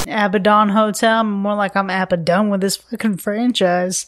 Abaddon Hotel. More like I'm Abaddon with this fucking franchise.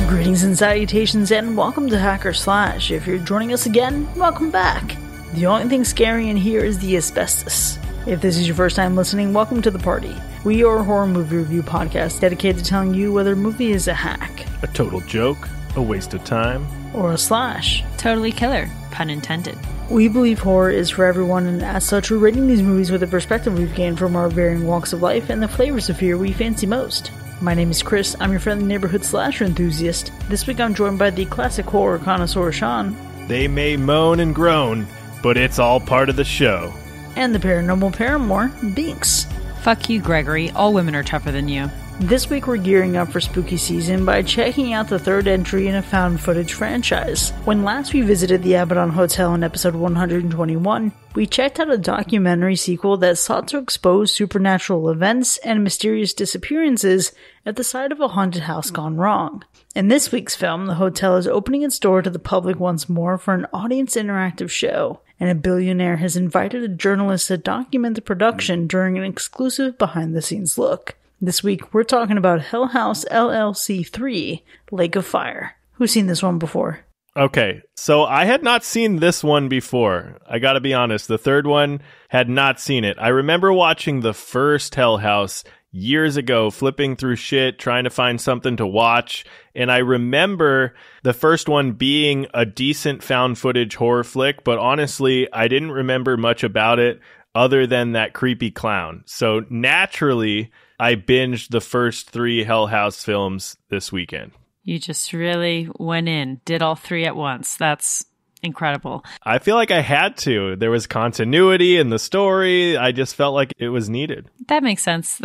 Greetings and salutations and welcome to Hacker Slash. If you're joining us again, welcome back. The only thing scary in here is the asbestos. If this is your first time listening, welcome to the party. We are a horror movie review podcast dedicated to telling you whether a movie is a hack, a total joke, a waste of time, or a slash. Totally killer, pun intended. We believe horror is for everyone, and as such, we're rating these movies with the perspective we've gained from our varying walks of life and the flavors of fear we fancy most. My name is Chris, I'm your friendly neighborhood slasher enthusiast. This week I'm joined by the classic horror connoisseur Sean. They may moan and groan, but it's all part of the show. And the paranormal paramour, Binks. Fuck you, Gregory. All women are tougher than you. This week we're gearing up for spooky season by checking out the third entry in a found footage franchise. When last we visited the Abaddon Hotel in episode 121, we checked out a documentary sequel that sought to expose supernatural events and mysterious disappearances at the site of a haunted house gone wrong. In this week's film, the hotel is opening its door to the public once more for an audience interactive show, and a billionaire has invited a journalist to document the production during an exclusive behind-the-scenes look. This week, we're talking about Hell House LLC 3, Lake of Fire. Who's seen this one before? Okay, so I had not seen this one before. I gotta be honest, the third one had not seen it. I remember watching the first Hell House years ago, flipping through shit, trying to find something to watch. And I remember the first one being a decent found footage horror flick, but honestly, I didn't remember much about it other than that creepy clown. So naturally, I binged the first 3 Hell House films this weekend. You just really went in, did all 3 at once. That's incredible. I feel like I had to. There was continuity in the story. I just felt like it was needed. That makes sense.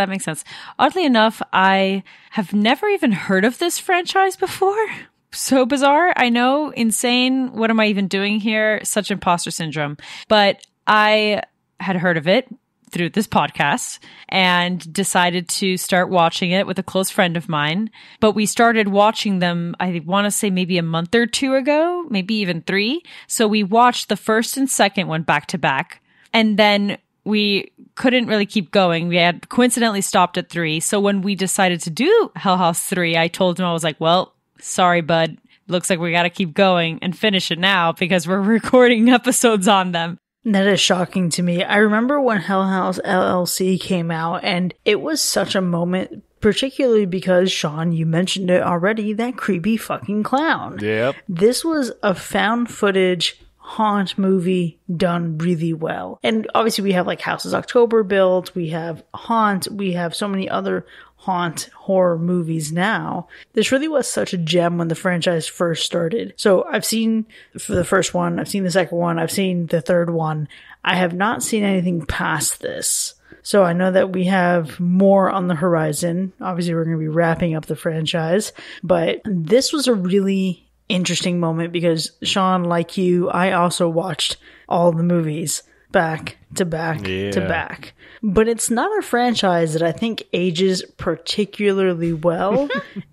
Oddly enough, I have never even heard of this franchise before. So bizarre. I know, insane. What am I even doing here? Such imposter syndrome. But I had heard of it through this podcast and decided to start watching it with a close friend of mine. But we started watching them, I want to say maybe a month or 2 ago, maybe even 3. So we watched the first and second one back to back. And then we couldn't really keep going. We had coincidentally stopped at 3. So when we decided to do Hell House 3, I told him, I was like, well, sorry, bud. Looks like we got to keep going and finish it now because we're recording episodes on them. That is shocking to me. I remember when Hell House LLC came out, and it was such a moment, particularly because, Sean, you mentioned it already, that creepy fucking clown. Yep. This was a found footage haunt movie done really well. And obviously we have like Houses October built, we have Haunt, we have so many other haunt horror movies now. This really was such a gem when the franchise first started. So I've seen for the first one, I've seen the second one, I've seen the third one. I have not seen anything past this. So I know that we have more on the horizon. Obviously we're going to be wrapping up the franchise, but this was a really interesting moment because, Sean, like you, I also watched all the movies back to back to back. But it's not a franchise that I think ages particularly well.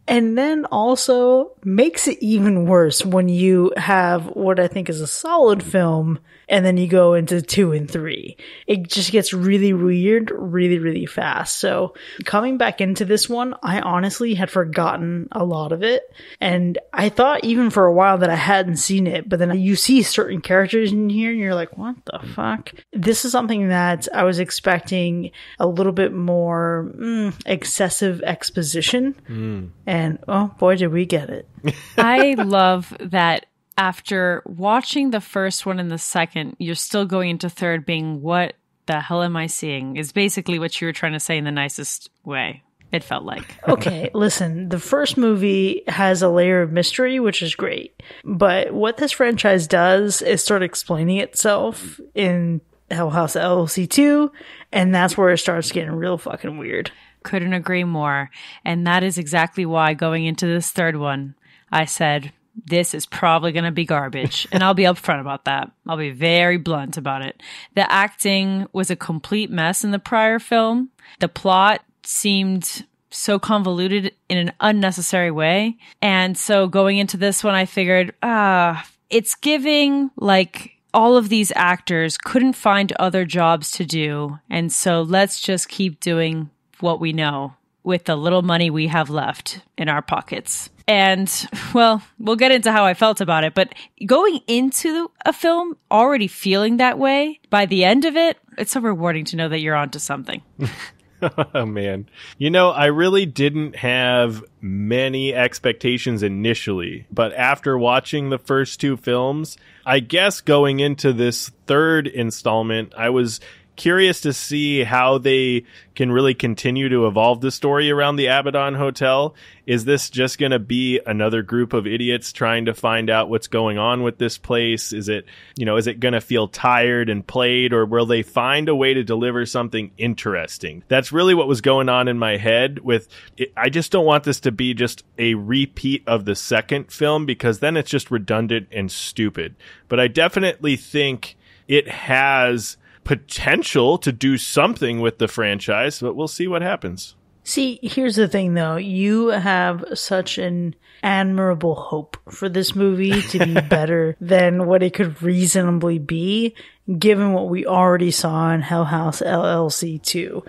And then also makes it even worse when you have what I think is a solid film and then you go into 2 and 3. It just gets really weird really, really fast. So coming back into this one, I honestly had forgotten a lot of it. And I thought even for a while that I hadn't seen it, but then you see certain characters in here and you're like, what the fuck? This is something that I was expecting a little bit more excessive exposition. And oh boy, did we get it. I love that after watching the first one and the second, you're still going into third being, what the hell am I seeing? Is basically what you were trying to say in the nicest way. It felt like. Okay, listen, the first movie has a layer of mystery, which is great. But what this franchise does is start explaining itself in Hell House LLC 2, and that's where it starts getting real fucking weird. Couldn't agree more. And that is exactly why going into this third one, I said, this is probably going to be garbage. And I'll be upfront about that. I'll be very blunt about it. The acting was a complete mess in the prior film. The plot seemed so convoluted in an unnecessary way. And so going into this one, I figured, it's giving like all of these actors couldn't find other jobs to do. And so let's just keep doing what we know with the little money we have left in our pockets. And, well, we'll get into how I felt about it. But going into a film already feeling that way, by the end of it, it's so rewarding to know that you're onto something. Oh, man. You know, I really didn't have many expectations initially, but after watching the first two films, I guess going into this third installment, I was curious to see how they can really continue to evolve the story around the Abaddon Hotel. Is this just going to be another group of idiots trying to find out what's going on with this place? Is it going to feel tired and played, or will they find a way to deliver something interesting? That's really what was going on in my head with it. I just don't want this to be just a repeat of the second film, because then it's just redundant and stupid. But I definitely think it has potential to do something with the franchise, but we'll see what happens. See, here's the thing, though. You have such an admirable hope for this movie to be better than what it could reasonably be, given what we already saw in Hell House LLC 2.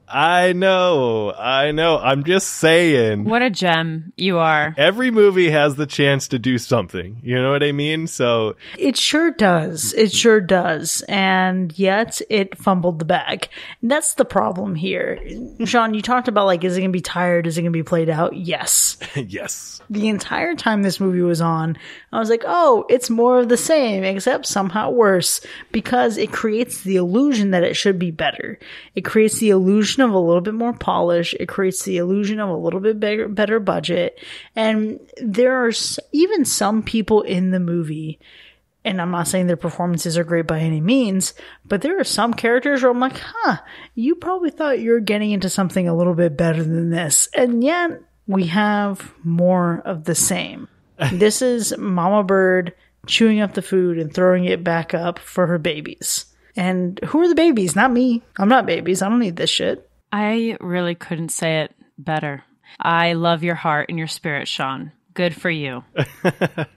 I know. I'm just saying. What a gem you are. Every movie has the chance to do something. You know what I mean? So it sure does. It sure does. And yet it fumbled the bag. And that's the problem here. Sean, you talked about, like, is it going to be tired? Is it going to be played out? Yes. Yes. The entire time this movie was on, I was like, oh, it's more of the same, except somehow worse, because it creates the illusion that it should be better. It creates the illusion of a little bit more polish. It creates the illusion of a little bit better budget. And there are even some people in the movie, and I'm not saying their performances are great by any means, but there are some characters where I'm like, you probably thought you were getting into something a little bit better than this. And yet we have more of the same. This is Mama Bird chewing up the food and throwing it back up for her babies. And who are the babies? Not me. I'm not babies. I don't need this shit. I really couldn't say it better. I love your heart and your spirit, Sean. Good for you.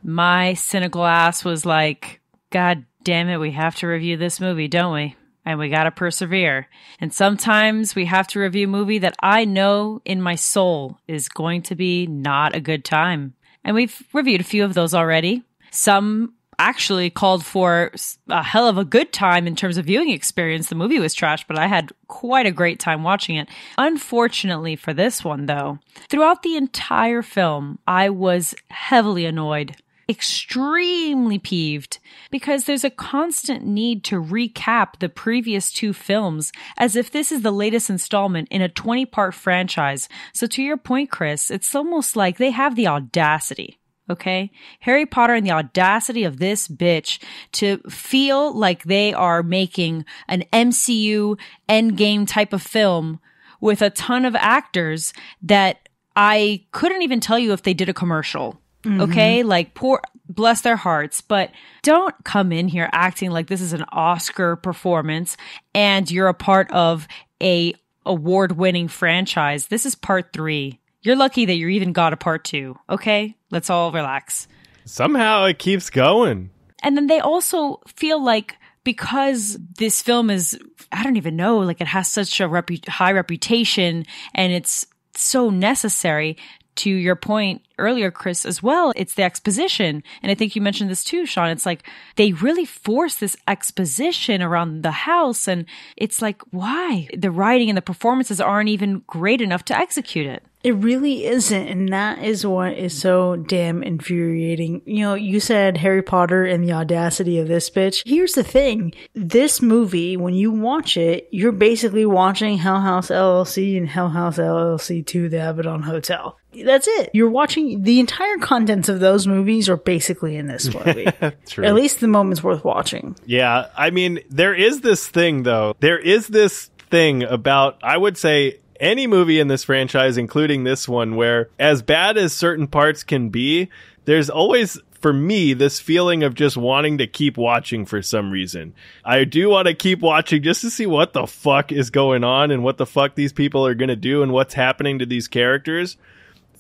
My cynical ass was like, God damn it, we have to review this movie, don't we? And we gotta persevere. And sometimes we have to review a movie that I know in my soul is going to be not a good time. And we've reviewed a few of those already. Some actually called for a hell of a good time in terms of viewing experience. The movie was trash, but I had quite a great time watching it. Unfortunately for this one, though, throughout the entire film, I was heavily annoyed, extremely peeved, because there's a constant need to recap the previous two films as if this is the latest installment in a 20-part franchise. So to your point, Chris, it's almost like they have the audacity. Okay? Harry Potter and the audacity of this bitch to feel like they are making an MCU endgame type of film with a ton of actors that I couldn't even tell you if they did a commercial. Mm-hmm. Okay? Like, poor, bless their hearts, but don't come in here acting like this is an Oscar performance and you're a part of a award-winning franchise. This is part 3. You're lucky that you even got a part 2, okay? Let's all relax. Somehow it keeps going. And then they also feel like because this film is, I don't even know, like it has such a high reputation and it's so necessary. To your point earlier, Chris, as well, it's the exposition. And I think you mentioned this too, Sean. It's like they really force this exposition around the house. And it's like, why? The writing and the performances aren't even great enough to execute it. It really isn't. And that is what is so damn infuriating. You know, you said Harry Potter and the audacity of this bitch. Here's the thing. This movie, when you watch it, you're basically watching Hell House LLC and Hell House LLC 2, The Abaddon Hotel. That's it. You're watching the entire contents of those movies are basically in this movie. True. At least the moments worth watching. Yeah. I mean, there is this thing, though. There is this thing about, I would say, any movie in this franchise, including this one, where as bad as certain parts can be, there's always, for me, this feeling of just wanting to keep watching for some reason. I do want to keep watching just to see what the fuck is going on and what the fuck these people are going to do and what's happening to these characters.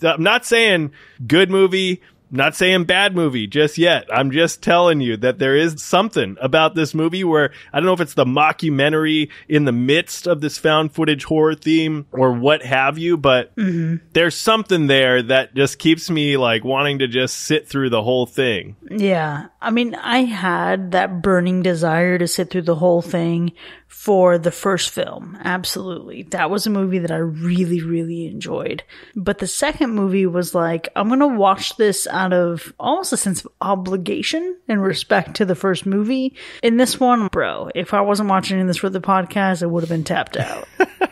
I'm not saying good movie, Not saying bad movie just yet. I'm just telling you that there is something about this movie where, I don't know if it's the mockumentary in the midst of this found footage horror theme or what have you, but there's something there that just keeps me like wanting to just sit through the whole thing. Yeah. I mean, I had that burning desire to sit through the whole thing for the first film. Absolutely. That was a movie that I really, really enjoyed. But the second movie was like, I'm going to watch this out of almost a sense of obligation and respect to the first movie. In this one, bro, if I wasn't watching this for the podcast, I would have been tapped out.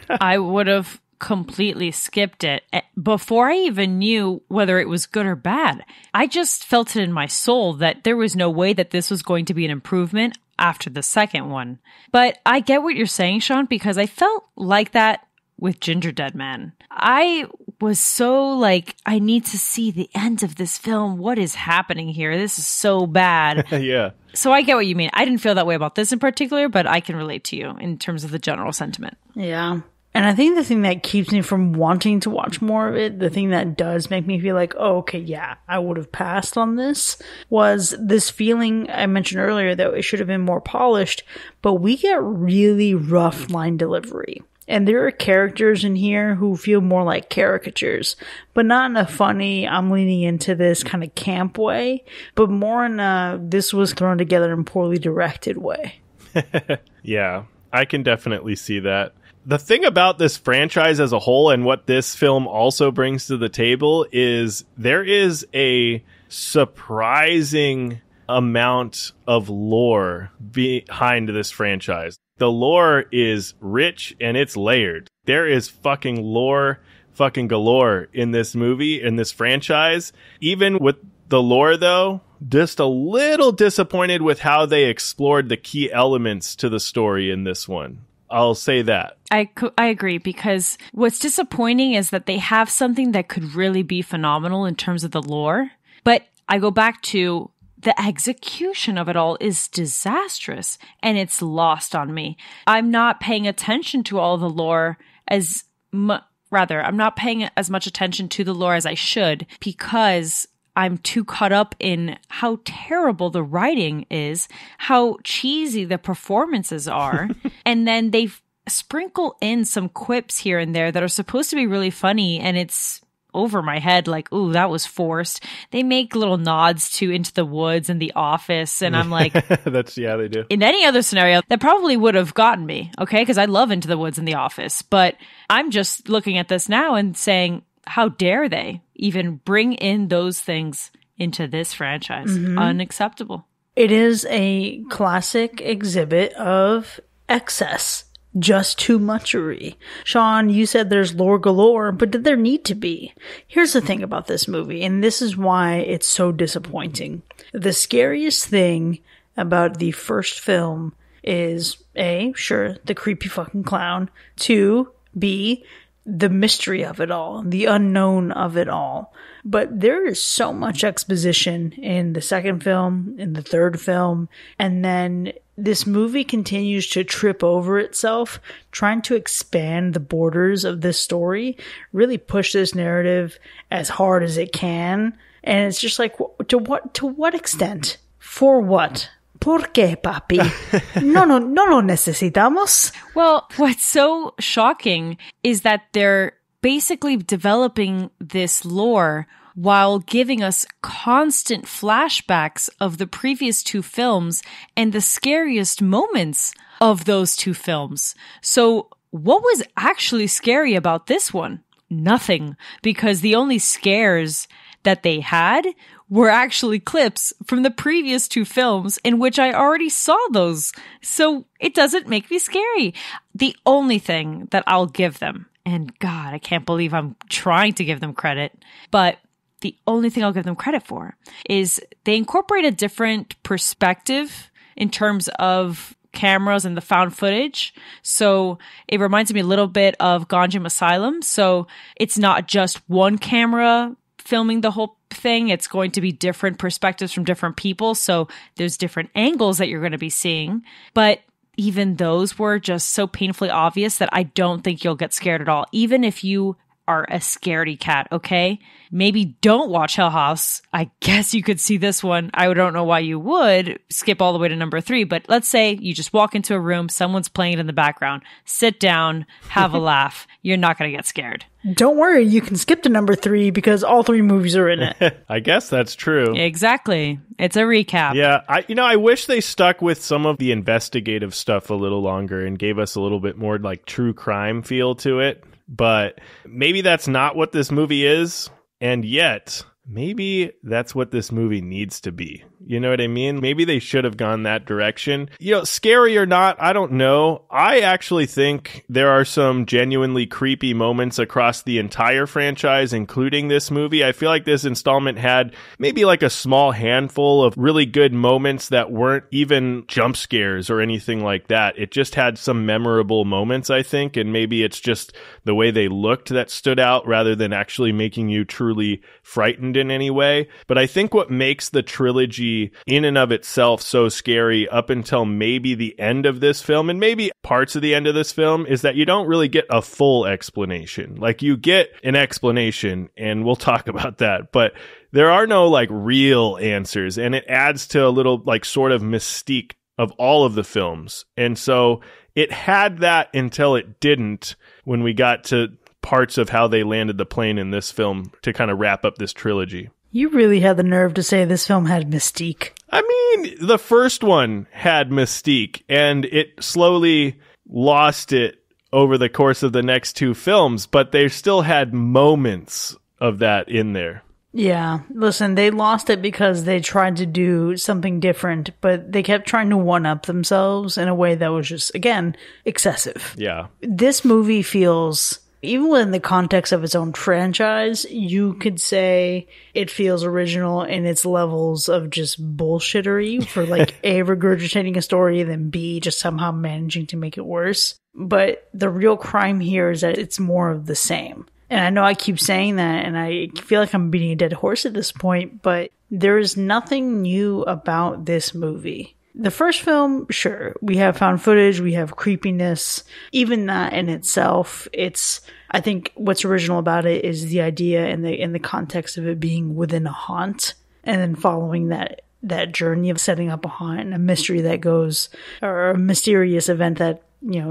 I would have completely skipped it before I even knew whether it was good or bad. I just felt it in my soul that there was no way that this was going to be an improvement after the second one. But I get what you're saying, Sean, because I felt like that with Ginger Dead Man. I was so like, I need to see the end of this film. What is happening here? This is so bad. Yeah. So I get what you mean. I didn't feel that way about this in particular, but I can relate to you in terms of the general sentiment. Yeah. And I think the thing that keeps me from wanting to watch more of it, the thing that does make me feel like, oh, okay, yeah, I would have passed on this, was this feeling I mentioned earlier that it should have been more polished, but we get really rough line delivery. And there are characters in here who feel more like caricatures, but not in a funny, I'm leaning into this kind of camp way, but more in a, this was thrown together in poorly directed way. Yeah, I can definitely see that. The thing about this franchise as a whole and what this film also brings to the table is there is a surprising amount of lore behind this franchise. The lore is rich and it's layered. There is fucking lore fucking galore in this movie, in this franchise. Even with the lore, though, just a little disappointed with how they explored the key elements to the story in this one. I'll say that. I agree, because what's disappointing is that they have something that could really be phenomenal in terms of the lore. But I go back to the execution of it all is disastrous, and it's lost on me. I'm not paying attention to all the lore I'm not paying as much attention to the lore as I should, because I'm too caught up in how terrible the writing is, how cheesy the performances are, and then they sprinkle in some quips here and there that are supposed to be really funny, and it's over my head like, ooh, that was forced. They make little nods to Into the Woods and The Office, and I'm like... Yeah, they do. In any other scenario, that probably would have gotten me, okay? Because I love Into the Woods and The Office, but I'm just looking at this now and saying, how dare they even bring in those things into this franchise? Unacceptable. It is a classic exhibit of excess. Just too muchery. Sean, you said there's lore galore, but did there need to be? Here's the thing about this movie, and this is why it's so disappointing. The scariest thing about the first film is A, sure, the creepy fucking clown. 2, B, the mystery of it all, the unknown of it all. But there is so much exposition in the second film, in the third film, and then this movie continues to trip over itself, trying to expand the borders of this story, really push this narrative as hard as it can. And it's just like, to what extent? For what? ¿Por qué, papi? No lo necesitamos. Well, what's so shocking is that they're basically developing this lore while giving us constant flashbacks of the previous two films and the scariest moments of those two films. So what was actually scary about this one? Nothing, because the only scares that they had were actually clips from the previous two films in which I already saw those. So it doesn't make me scary. The only thing that I'll give them, and God, I can't believe I'm trying to give them credit, but the only thing I'll give them credit for is they incorporate a different perspective in terms of cameras and the found footage. So it reminds me a little bit of Ganjam Asylum. So it's not just one camera filming the whole thing. It's going to be different perspectives from different people. So there's different angles that you're going to be seeing. But even those were just so painfully obvious that I don't think you'll get scared at all. Even if you are a scaredy cat, okay? Maybe don't watch Hell House. I guess you could see this one. I don't know why you would skip all the way to number 3, but let's say you just walk into a room, someone's playing it in the background. Sit down, have a laugh. You're not going to get scared. Don't worry, you can skip to number 3 because all 3 movies are in it. I guess that's true. Exactly. It's a recap. Yeah, I wish they stuck with some of the investigative stuff a little longer and gave us a little bit more like true crime feel to it. But maybe that's not what this movie is. And yet, maybe that's what this movie needs to be. You know what I mean? Maybe they should have gone that direction. Scary or not, I don't know. I actually think there are some genuinely creepy moments across the entire franchise, including this movie. I feel like this installment had maybe like a small handful of really good moments that weren't even jump scares or anything like that. It just had some memorable moments, I think, and maybe it's just the way they looked that stood out rather than actually making you truly frightened in any way. But I think what makes the trilogy in and of itself so scary up until maybe the end of this film, and maybe parts of the end of this film, is that you don't really get a full explanation. Like, you get an explanation, and we'll talk about that, but there are no like real answers, and it adds to a little like sort of mystique of all of the films. And so it had that until it didn't when we got to parts of how they landed the plane in this film to kind of wrap up this trilogy. You really had the nerve to say this film had mystique. I mean, the first one had mystique, and it slowly lost it over the course of the next 2 films, but they still had moments of that in there. Yeah, listen, they lost it because they tried to do something different, but they kept trying to one-up themselves in a way that was just, again, excessive. Yeah. This movie feels, even within the context of its own franchise, you could say it feels original in its levels of just bullshittery for like A, regurgitating a story, and then B, just somehow managing to make it worse. But the real crime here is that it's more of the same. And I know I keep saying that, and I feel like I'm beating a dead horse at this point, but there is nothing new about this movie. The first film, sure, we have found footage, we have creepiness. Even that in itself, I think what's original about it is the idea and in the context of it being within a haunt, and then following that journey of setting up a haunt and a mystery that goes, or a mysterious event that,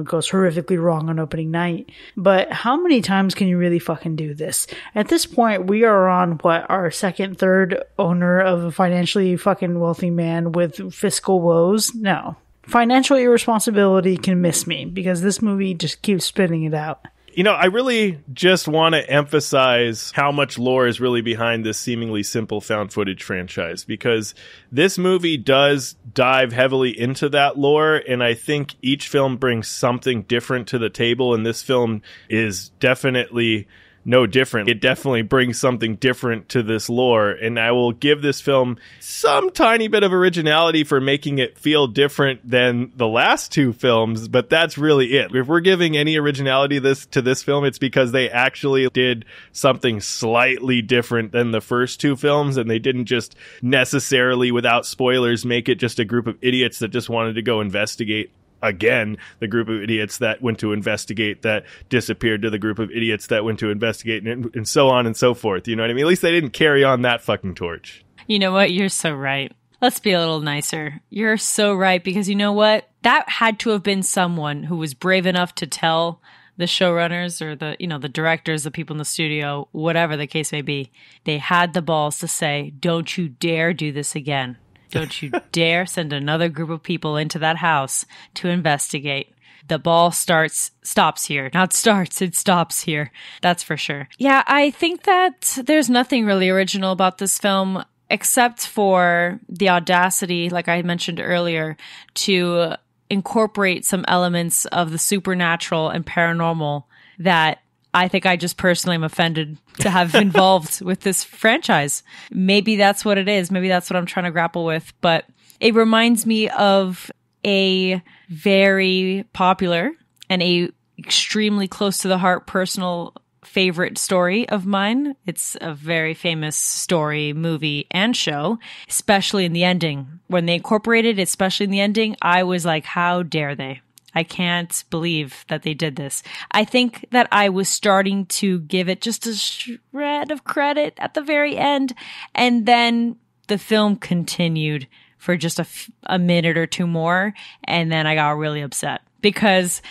goes horrifically wrong on opening night. But how many times can you really fucking do this? At this point, we are on our second, third owner of a financially fucking wealthy man with fiscal woes? No. Financial irresponsibility can miss me because this movie just keeps spitting it out. I really just want to emphasize how much lore is really behind this seemingly simple found footage franchise, because this movie does dive heavily into that lore, and I think each film brings something different to the table, and this film is definitely no different. It definitely brings something different to this lore, and I will give this film some tiny bit of originality for making it feel different than the last 2 films, but that's really it. If we're giving any originality to this film, it's because they actually did something slightly different than the first 2 films, and they didn't just necessarily, without spoilers, make it just a group of idiots that just wanted to go investigate again, the group of idiots that went to investigate that disappeared to the group of idiots that went to investigate, and so on and so forth. You know what I mean? At least they didn't carry on that fucking torch. You know what? You're so right. Let's be a little nicer. You're so right, because you know what? That had to have been someone who was brave enough to tell the showrunners or the directors, the people in the studio, whatever the case may be. They had the balls to say, don't you dare do this again. Don't you dare send another group of people into that house to investigate. The ball stops here. Not starts, it stops here. That's for sure. Yeah, I think that there's nothing really original about this film, except for the audacity, like I mentioned earlier, to incorporate some elements of the supernatural and paranormal that I think I just personally am offended to have involved with this franchise. Maybe that's what it is. Maybe that's what I'm trying to grapple with. But it reminds me of a very popular and a extremely close to the heart personal favorite story of mine. It's a very famous story, movie, and show, especially in the ending. When they incorporated it, especially in the ending, I was like, how dare they? I can't believe that they did this. I think that I was starting to give it just a shred of credit at the very end. And then the film continued for just a minute or two more. And then I got really upset because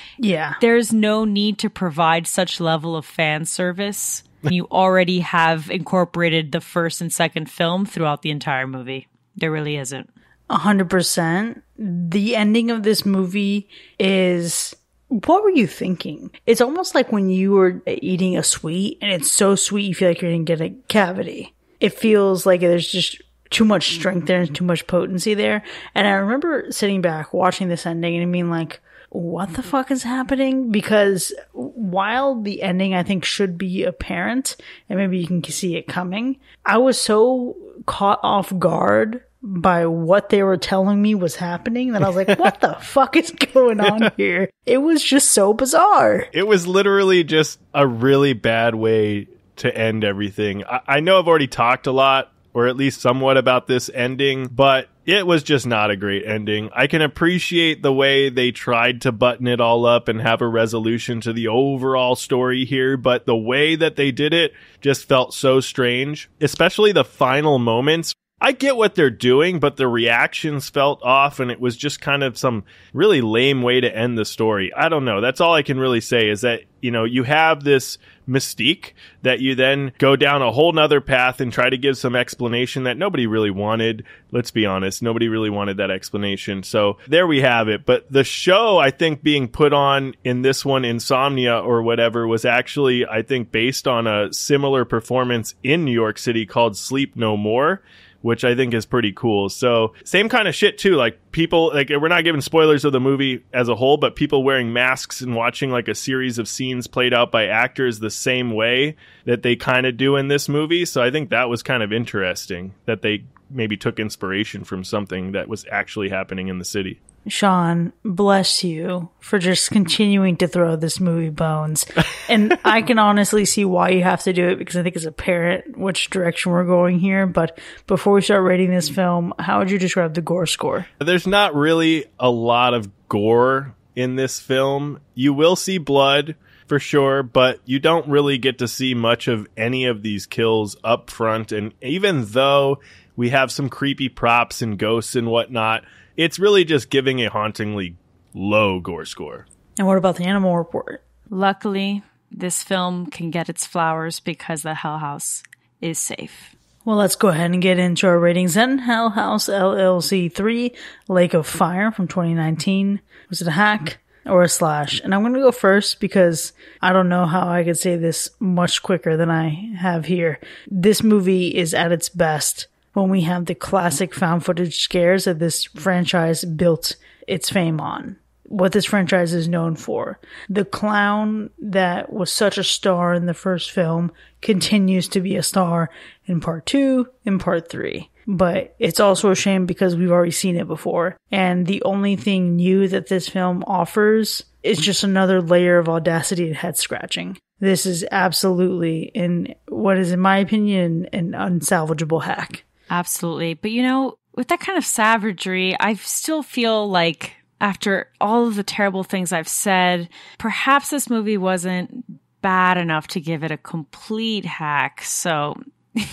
there's no need to provide such level of fan service. You already have incorporated the first and second film throughout the entire movie. There really isn't. 100%. The ending of this movie is, what were you thinking? It's almost like when you were eating a sweet and it's so sweet you feel like you're going to get a cavity. It feels like there's just too much strength there and too much potency there. And I remember sitting back watching this ending and being like, what the fuck is happening? Because while the ending I think should be apparent and maybe you can see it coming, I was so caught off guard by what they were telling me was happening that I was like, what the fuck is going on here? It was just so bizarre. It was literally just a really bad way to end everything. I know I've already talked a lot, or at least somewhat, about this ending, but it was just not a great ending. I can appreciate the way they tried to button it all up and have a resolution to the overall story here, but the way that they did it just felt so strange, especially the final moments. I get what they're doing, but the reactions felt off, and it was just kind of some really lame way to end the story. I don't know. That's all I can really say is that, you know, you have this mystique that you then go down a whole nother path and try to give some explanation that nobody really wanted. Let's be honest. Nobody really wanted that explanation. So there we have it. But the show, I think, being put on in this one, Insomnia or whatever, was actually, I think, based on a similar performance in New York City called Sleep No More, which I think is pretty cool. So same kind of shit too. Like people, like, we're not giving spoilers of the movie as a whole, but people wearing masks and watching like a series of scenes played out by actors the same way that they kind of do in this movie. So I think that was kind of interesting that they maybe took inspiration from something that was actually happening in the city. Sean, bless you for just continuing to throw this movie bones. And I can honestly see why you have to do it, because I think it's apparent which direction we're going here. But before we start rating this film, how would you describe the gore score? There's not really a lot of gore in this film. You will see blood for sure, but you don't really get to see much of any of these kills up front. And even though we have some creepy props and ghosts and whatnot, it's really just giving a hauntingly low gore score. And what about the animal report? Luckily, this film can get its flowers because the Hell House is safe. Well, let's go ahead and get into our ratings then. Hell House LLC 3, Lake of Fire from 2019. Was it a hack or a slash? And I'm going to go first because I don't know how I could say this much quicker than I have here. This movie is at its best when we have the classic found footage scares that this franchise built its fame on. What this franchise is known for. The clown that was such a star in the first film continues to be a star in part 2 and part 3. But it's also a shame because we've already seen it before. And the only thing new that this film offers is just another layer of audacity and head scratching. This is absolutely, in what is, in my opinion, an unsalvageable hack. Absolutely. But you know, with that kind of savagery, I still feel like after all of the terrible things I've said, perhaps this movie wasn't bad enough to give it a complete hack. So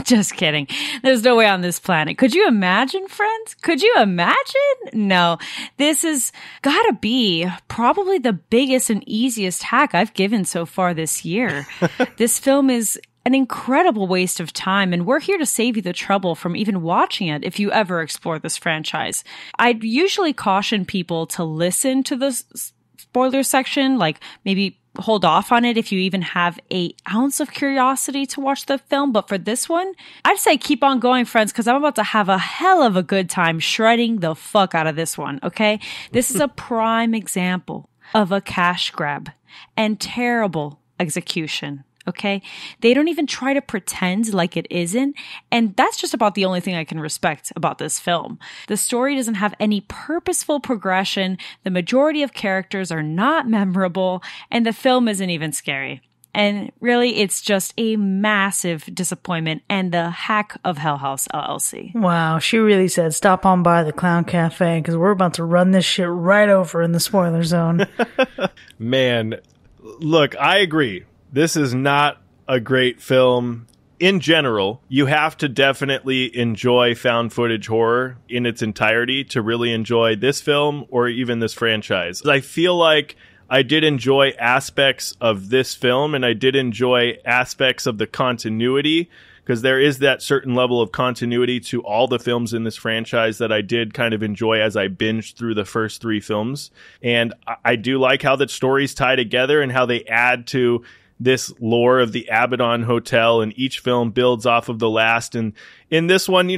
just kidding. There's no way on this planet. Could you imagine, friends? Could you imagine? No, this has gotta be probably the biggest and easiest hack I've given so far this year. This film is an incredible waste of time, and we're here to save you the trouble from even watching it if you ever explore this franchise. I'd usually caution people to listen to the spoiler section, like maybe hold off on it if you even have an ounce of curiosity to watch the film. But for this one, I'd say keep on going, friends, because I'm about to have a hell of a good time shredding the fuck out of this one, okay? This is a prime example of a cash grab and terrible execution. Okay. They don't even try to pretend like it isn't. And that's just about the only thing I can respect about this film. The story doesn't have any purposeful progression. The majority of characters are not memorable, and the film isn't even scary. And really, it's just a massive disappointment and the hack of Hell House LLC. Wow, she really said stop on by the Clown Cafe because we're about to run this shit right over in the spoiler zone. Man, look, I agree. This is not a great film. In general, you have to definitely enjoy found footage horror in its entirety to really enjoy this film or even this franchise. I feel like I did enjoy aspects of this film, and I did enjoy aspects of the continuity, because there is that certain level of continuity to all the films in this franchise that I did kind of enjoy as I binged through the first 3 films. And I do like how the stories tie together and how they add to this lore of the Abaddon Hotel, and each film builds off of the last. And in this one,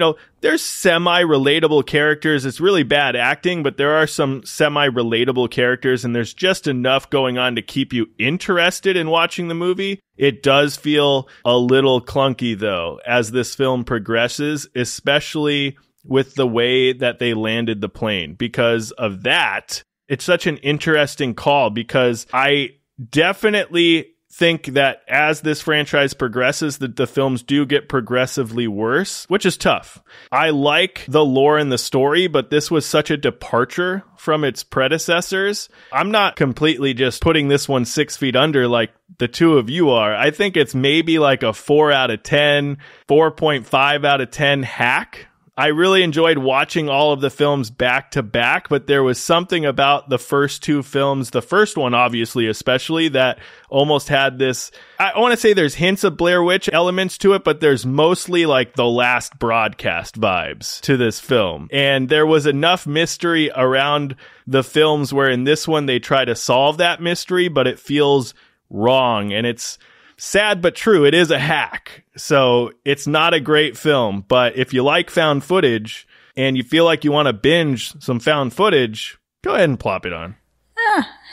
there's semi-relatable characters. It's really bad acting, but there are some semi-relatable characters, and there's just enough going on to keep you interested in watching the movie. It does feel a little clunky, though, as this film progresses, especially with the way that they landed the plane. Because of that, it's such an interesting call, because I definitely think that as this franchise progresses, that the films do get progressively worse, which is tough. I like the lore and the story, but this was such a departure from its predecessors. I'm not completely just putting this one 6 feet under like the two of you are. I think it's maybe like a 4 out of 10, 4.5 out of 10 hack. I really enjoyed watching all of the films back to back, but there was something about the first 2 films, the first one obviously especially, that almost had this, I want to say there's hints of Blair Witch elements to it, but there's mostly like the Last Broadcast vibes to this film. And there was enough mystery around the films where in this one they try to solve that mystery, but it feels wrong. And it's sad but true, it is a hack. So it's not a great film, but if you like found footage and you feel like you want to binge some found footage, go ahead and plop it on.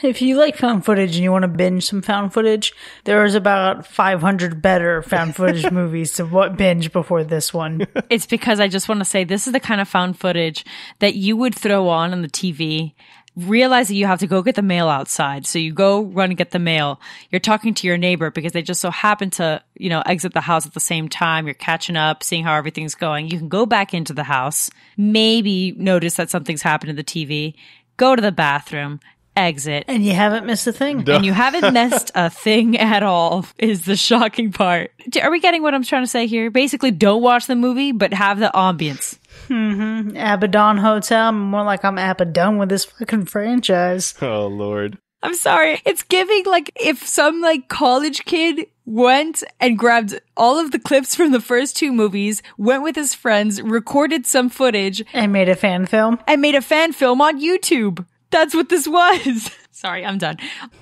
If you like found footage and you want to binge some found footage, there's about 500 better found footage movies to binge before this one. It's because I just want to say this is the kind of found footage that you would throw on the TV, realize that you have to go get the mail outside. So you go run and get the mail. You're talking to your neighbor because they just so happen to, exit the house at the same time. You're catching up, seeing how everything's going. You can go back into the house, maybe notice that something's happened to the TV, go to the bathroom, exit. And you haven't missed a thing. And you haven't missed a thing at all is the shocking part. Are we getting what I'm trying to say here? Basically, don't watch the movie, but have the ambience. Mm-hmm. Abaddon Hotel. More like I'm Abaddon with this fucking franchise. Oh, Lord. I'm sorry. It's giving like if some like college kid went and grabbed all of the clips from the first 2 movies, went with his friends, recorded some footage. And made a fan film. And made a fan film on YouTube. That's what this was. Sorry, I'm done.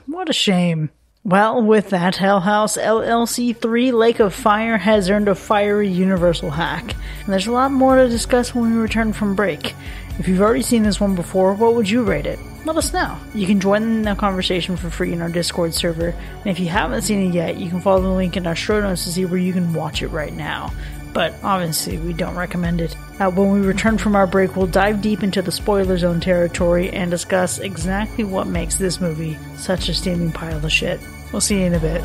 What a shame. Well, with that, Hell House LLC 3 Lake of Fire has earned a fiery universal hack. And there's a lot more to discuss when we return from break. If you've already seen this one before, what would you rate it? Let us know. You can join in the conversation for free in our Discord server. And if you haven't seen it yet, you can follow the link in our show notes to see where you can watch it right now. But obviously, we don't recommend it. When we return from our break, we'll dive deep into the spoiler zone territory and discuss exactly what makes this movie such a steaming pile of shit. We'll see you in a bit.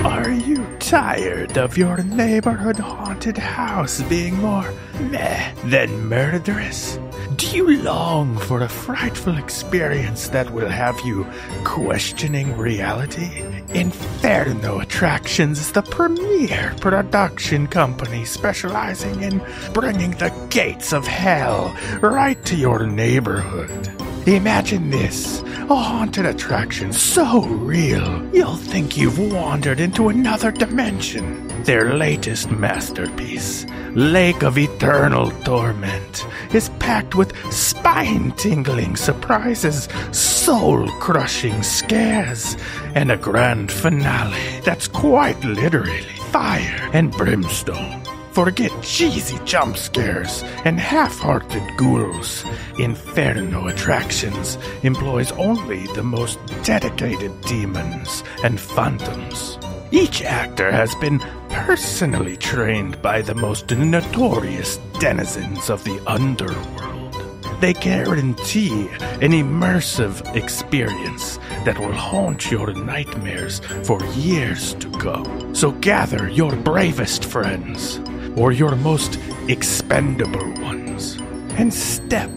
Are you tired of your neighborhood haunted house being more meh than murderous? Do you long for a frightful experience that will have you questioning reality? Inferno Attractions is the premier production company specializing in bringing the gates of hell right to your neighborhood. Imagine this, a haunted attraction so real, you'll think you've wandered into another dimension. Their latest masterpiece, Lake of Eternal Torment, is packed with spine-tingling surprises, soul-crushing scares, and a grand finale that's quite literally fire and brimstone. Forget cheesy jump scares and half-hearted ghouls. Inferno Attractions employs only the most dedicated demons and phantoms. Each actor has been personally trained by the most notorious denizens of the underworld. They guarantee an immersive experience that will haunt your nightmares for years to go. So gather your bravest friends, or your most expendable ones, and step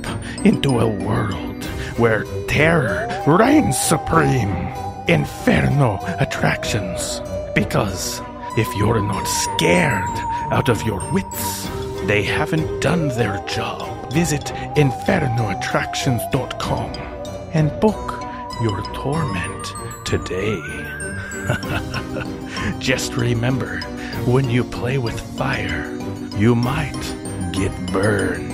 into a world where terror reigns supreme. Inferno attractions. Because if you're not scared out of your wits, they haven't done their job. Visit infernoattractions.com and book your torment today. Just remember, when you play with fire, you might get burned.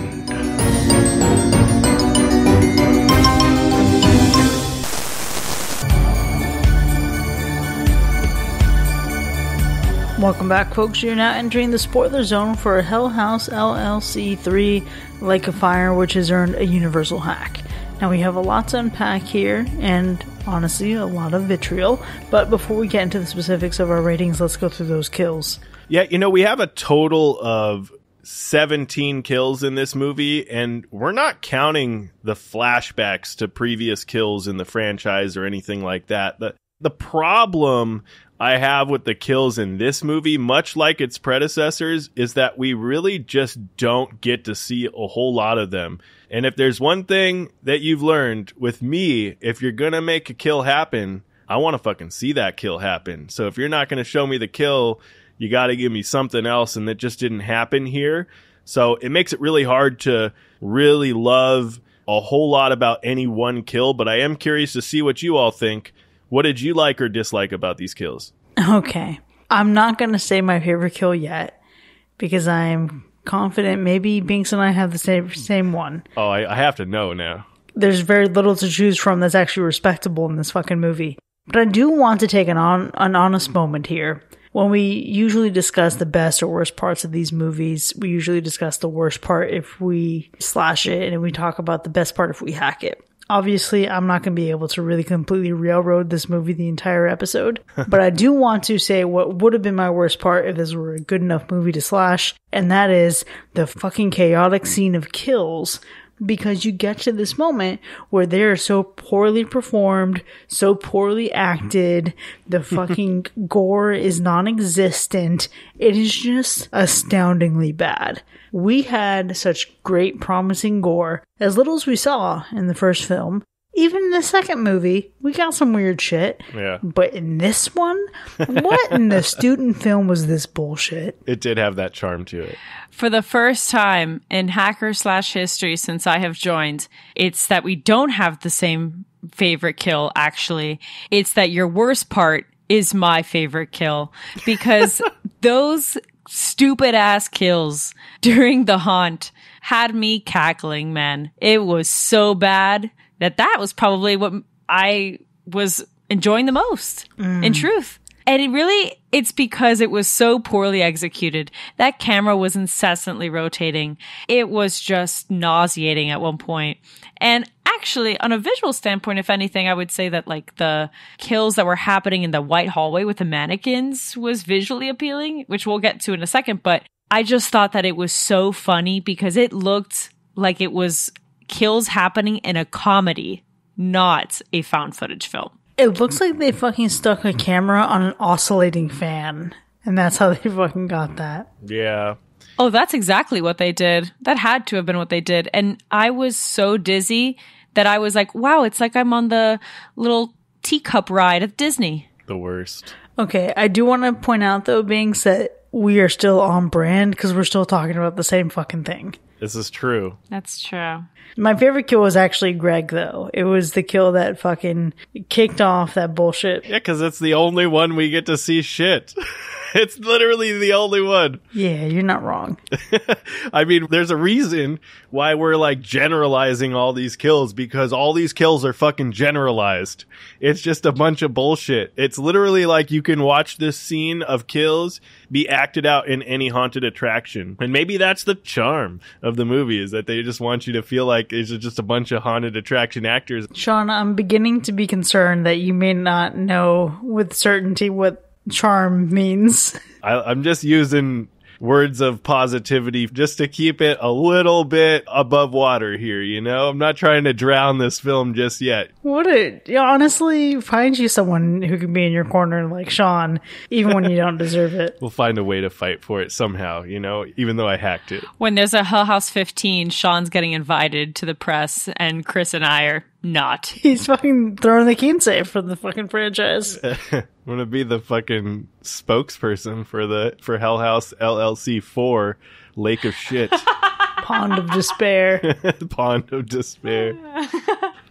Welcome back, folks. You're now entering the spoiler zone for Hell House LLC 3 Lake of Fire, which has earned a universal hack. Now, we have a lot to unpack here, and honestly, a lot of vitriol. But before we get into the specifics of our ratings, let's go through those kills. Yeah, we have a total of 17 kills in this movie, and we're not counting the flashbacks to previous kills in the franchise or anything like that. The problem I have with the kills in this movie, much like its predecessors, is that we really just don't get to see a whole lot of them. And if there's one thing that you've learned with me, if you're going to make a kill happen, I want to fucking see that kill happen. So if you're not going to show me the kill, you got to give me something else, and that just didn't happen here. So it makes it really hard to really love a whole lot about any one kill, but I am curious to see what you all think. What did you like or dislike about these kills? Okay. I'm not going to say my favorite kill yet, because I'm confident maybe Binks and I have the same one. Oh, I have to know now. There's very little to choose from that's actually respectable in this fucking movie. But I do want to take an honest moment here. When we usually discuss the best or worst parts of these movies, we usually discuss the worst part if we slash it, and we talk about the best part if we hack it. Obviously, I'm not going to be able to really completely railroad this movie the entire episode, but I do want to say what would have been my worst part if this were a good enough movie to slash, and that is the fucking chaotic scene of kills, because you get to this moment where they are so poorly performed, so poorly acted, the fucking gore is non-existent. It is just astoundingly bad. We had such great promising gore, as little as we saw in the first film. Even in the second movie, we got some weird shit. Yeah. But in this one, what in the student film was this bullshit? It did have that charm to it. For the first time in Hacker/history since I have joined, it's that we don't have the same favorite kill, actually. It's that your worst part is my favorite kill. Because those stupid ass kills during the haunt had me cackling, man. It was so bad that was probably what I was enjoying the most, in truth. And it's because it was so poorly executed. That camera was incessantly rotating. It was just nauseating at one point. And actually, on a visual standpoint, if anything, I would say that like the kills that were happening in the white hallway with the mannequins was visually appealing, which we'll get to in a second. But I just thought that it was so funny because it looked like it was kills happening in a comedy, not a found footage film. It looks like they fucking stuck a camera on an oscillating fan, and that's how they fucking got that. Yeah. Oh, that's exactly what they did. That had to have been what they did. And I was so dizzy that I was like, wow, it's like I'm on the little teacup ride at Disney. The worst. Okay, I do want to point out, though, Binks, that we are still on brand because we're still talking about the same fucking thing. This is true. That's true. My favorite kill was actually Greg, though. It was the kill that fucking kicked off that bullshit. Yeah, because it's the only one we get to see shit. It's literally the only one. Yeah, you're not wrong. I mean, there's a reason why we're like generalizing all these kills, because all these kills are fucking generalized. It's just a bunch of bullshit. It's literally like you can watch this scene of kills be acted out in any haunted attraction. And maybe that's the charm of the movie, is that they just want you to feel like it's just a bunch of haunted attraction actors. Sean, I'm beginning to be concerned that you may not know with certainty what charm means. I'm just using words of positivity just to keep it a little bit above water here, you know? I'm not trying to drown this film just yet. Honestly, find you someone who can be in your corner like Sean, even when you don't deserve it. We'll find a way to fight for it somehow, you know, even though I hacked it. When there's a Hell House 15, Sean's getting invited to the press, and Chris and I are not. He's fucking throwing the keynsay for the fucking franchise. I'm gonna be the fucking spokesperson for Hell House LLC 4 Lake of Shit. Pond of Despair. Pond of Despair.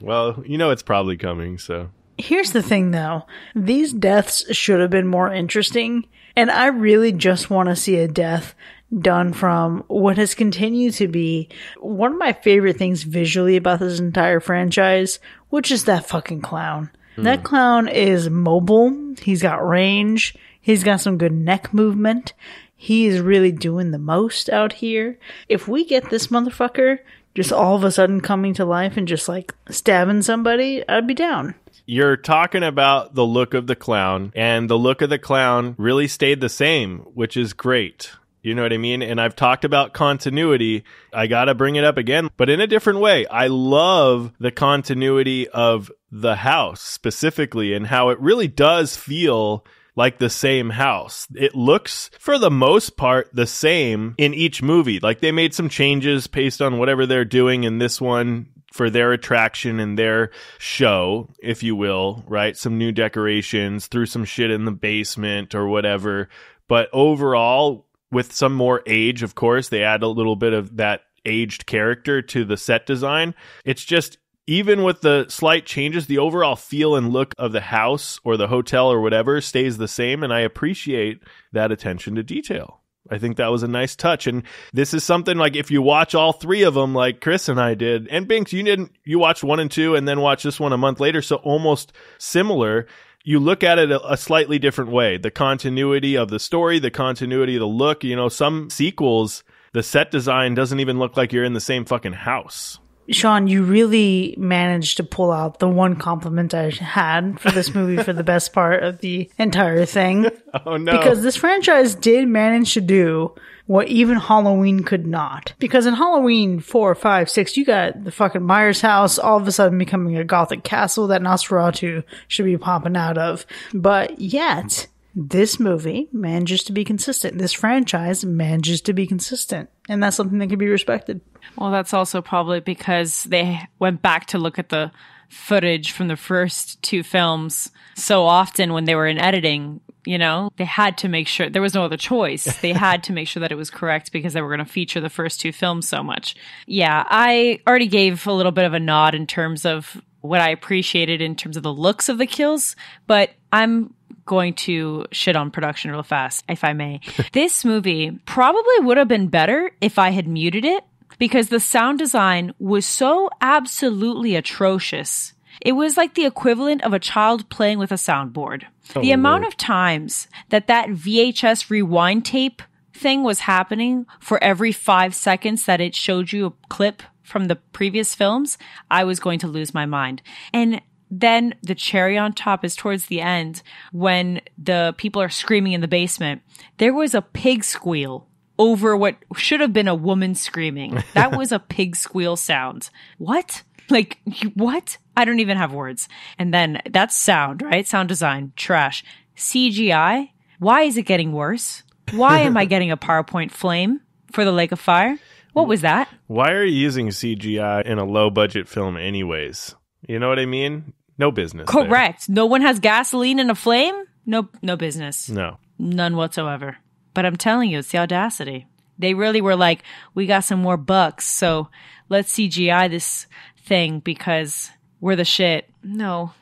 Well, you know it's probably coming, so. Here's the thing, though. These deaths should have been more interesting, and I really just want to see a death done from what has continued to be one of my favorite things visually about this entire franchise, which is that fucking clown. That clown is mobile. He's got range. He's got some good neck movement. He is really doing the most out here. If we get this motherfucker just all of a sudden coming to life and just like stabbing somebody, I'd be down. You're talking about the look of the clown, and the look of the clown really stayed the same, which is great. You know what I mean? And I've talked about continuity. I got to bring it up again, but in a different way. I love the continuity of the house specifically and how it really does feel like the same house. It looks, for the most part, the same in each movie. Like they made some changes based on whatever they're doing in this one for their attraction and their show, if you will, right? Some new decorations, threw some shit in the basement or whatever. But overall, with some more age, of course, they add a little bit of that aged character to the set design. It's just, even with the slight changes, the overall feel and look of the house or the hotel or whatever stays the same, and I appreciate that attention to detail. I think that was a nice touch, and this is something like if you watch all three of them like Chris and I did, and Binks, you watched 1 and 2 and then watched this one a month later, so almost similar. You look at it a slightly different way. The continuity of the story, the continuity of the look. You know, some sequels, the set design doesn't even look like you're in the same fucking house. Sean, you really managed to pull out the one compliment I had for this movie for the best part of the entire thing. Oh, no. Because this franchise did manage to do what even Halloween could not. Because in Halloween 4, 5, 6, you got the fucking Myers house all of a sudden becoming a gothic castle that Nosferatu should be popping out of. But yet, this movie manages to be consistent. This franchise manages to be consistent. And that's something that can be respected. Well, that's also probably because they went back to look at the footage from the first 2 films so often when they were in editing. You know, they had to make sure there was no other choice. They had to make sure that it was correct because they were going to feature the first 2 films so much. Yeah, I already gave a little bit of a nod in terms of what I appreciated in terms of the looks of the kills, but I'm going to shit on production real fast, if I may. This movie probably would have been better if I had muted it because the sound design was so absolutely atrocious. It was like the equivalent of a child playing with a soundboard. The amount of times that VHS rewind tape thing was happening for every 5 seconds that it showed you a clip from the previous films, I was going to lose my mind. And then the cherry on top is towards the end when the people are screaming in the basement. There was a pig squeal over what should have been a woman screaming. That was a pig squeal sound. What? Like, what? I don't even have words. And then that's sound, right? Sound design, trash. CGI? Why is it getting worse? Why am I getting a PowerPoint flame for the Lake of Fire? What was that? Why are you using CGI in a low budget film anyways? You know what I mean? No business. Correct. There. No one has gasoline in a flame? No business. No. None whatsoever. But I'm telling you, it's the audacity. They really were like, we got some more bucks, so let's CGI this thing because we're the shit. No.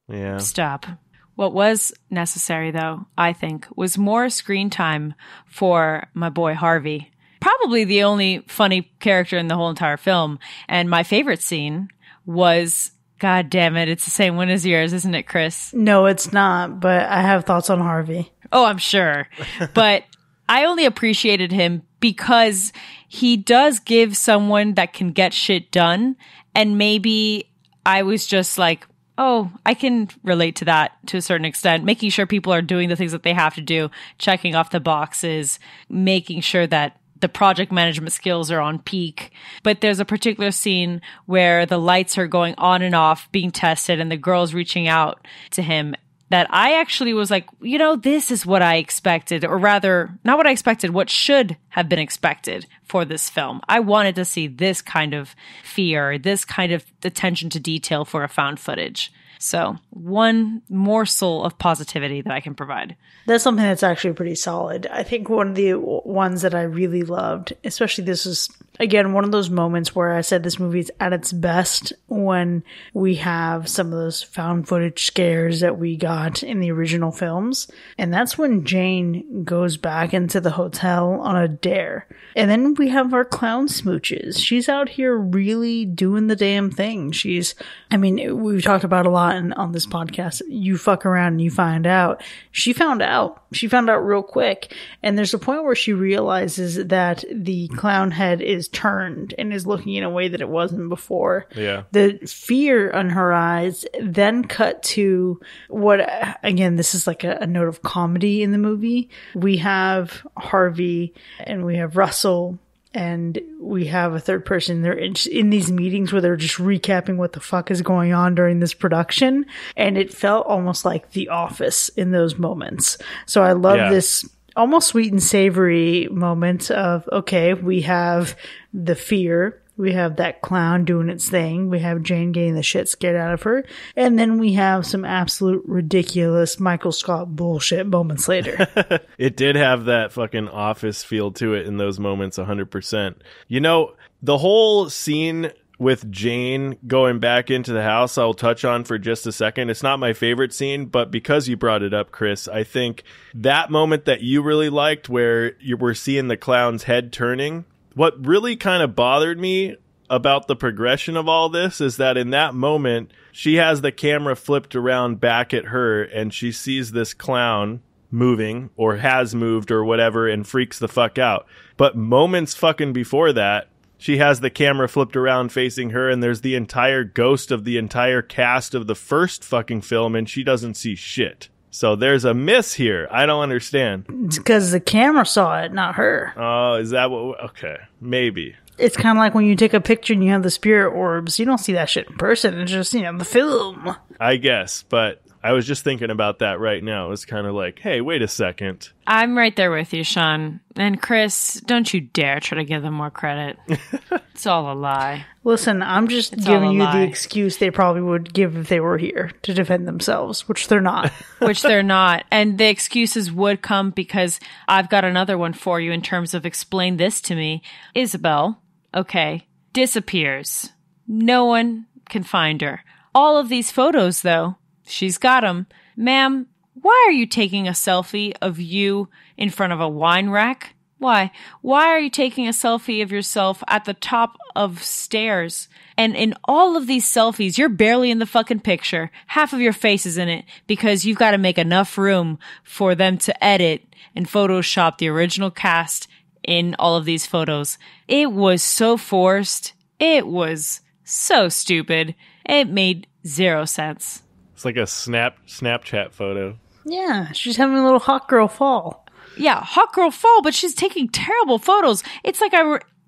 Yeah. Stop. What was necessary, though, I think, was more screen time for my boy Harvey. Probably the only funny character in the whole entire film. And my favorite scene was, God damn it, it's the same one as yours, isn't it, Chris? No, it's not, but I have thoughts on Harvey. Oh, I'm sure. But I only appreciated him because he does give someone that can get shit done. And maybe I was just like, Oh, I can relate to that to a certain extent. Making sure people are doing the things that they have to do, checking off the boxes, making sure that the project management skills are on peak. But there's a particular scene where the lights are going on and off, being tested, and the girl's reaching out to him that I actually was like, this is what I expected, or rather, not what I expected, what should have been expected for this film. I wanted to see this kind of fear, this kind of attention to detail for a found footage. So one morsel of positivity that I can provide. That's something that's actually pretty solid. I think one of the ones that I really loved, especially this is, again, one of those moments where I said this movie is at its best when we have some of those found footage scares that we got in the original films. And that's when Jane goes back into the hotel on a dare. And then we have our clown smooches. She's out here really doing the damn thing. We've talked about a lot on this podcast. You fuck around and you find out. She found out. She found out real quick. And there's a point where she realizes that the clown head is turned and is looking in a way that it wasn't before. Yeah. The fear on her eyes then cut to what, again, this is like a note of comedy in the movie. We have Harvey and we have Russell. And we have a third person. They're in these meetings where they're just recapping what the fuck is going on during this production. And it felt almost like The Office in those moments. So I love this almost sweet and savory moment of, okay, we have the fear. We have that clown doing its thing. We have Jane getting the shit scared out of her. And then we have some absolute ridiculous Michael Scott bullshit moments later. It did have that fucking Office feel to it in those moments, 100%. The whole scene with Jane going back into the house, I'll touch on for just a second. It's not my favorite scene, but because you brought it up, Chris, I think that moment that you really liked where you were seeing the clown's head turning, what really kind of bothered me about the progression of all this is that in that moment, she has the camera flipped around back at her and she sees this clown moving or has moved or whatever and freaks the fuck out. But moments fucking before that, she has the camera flipped around facing her and there's the entire ghost of the entire cast of the first fucking film and she doesn't see shit. So there's a miss here. I don't understand. It's because the camera saw it, not her. Oh, is that what? Okay, maybe. It's kind of like when you take a picture and you have the spirit orbs. You don't see that shit in person. It's just, the film. I guess, but I was just thinking about that right now. It's kind of like, hey, wait a second. I'm right there with you, Sean. And Chris, don't you dare try to give them more credit. It's all a lie. Listen, I'm just giving you the excuse they probably would give if they were here to defend themselves, which they're not. Which they're not. And the excuses would come because I've got another one for you in terms of explain this to me. Isabel, okay, disappears. No one can find her. All of these photos, though, she's got them. Ma'am, why are you taking a selfie of you in front of a wine rack? Why? Why are you taking a selfie of yourself at the top of stairs? And in all of these selfies, you're barely in the fucking picture. Half of your face is in it because you've got to make enough room for them to edit and Photoshop the original cast in all of these photos. It was so forced. It was so stupid. It made zero sense. It's like a Snapchat photo. Yeah, she's having a little hot girl fall. Yeah, hot girl fall, but she's taking terrible photos. It's like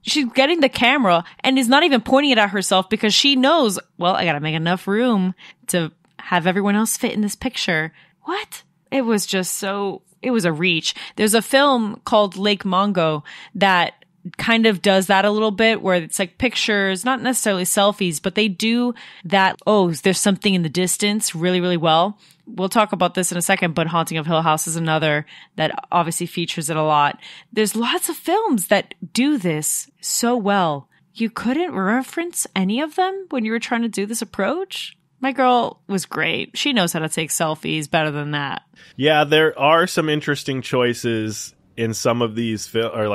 she's getting the camera and is not even pointing it at herself because she knows, well, I gotta make enough room to have everyone else fit in this picture. What? It was just it was a reach. There's a film called Lake Mongo that kind of does that a little bit where it's like pictures, not necessarily selfies, but they do that. Oh, there's something in the distance really, really well. We'll talk about this in a second, but Haunting of Hill House is another that obviously features it a lot. There's lots of films that do this so well. You couldn't reference any of them when you were trying to do this approach? My girl was great. She knows how to take selfies better than that. Yeah, there are some interesting choices in some of these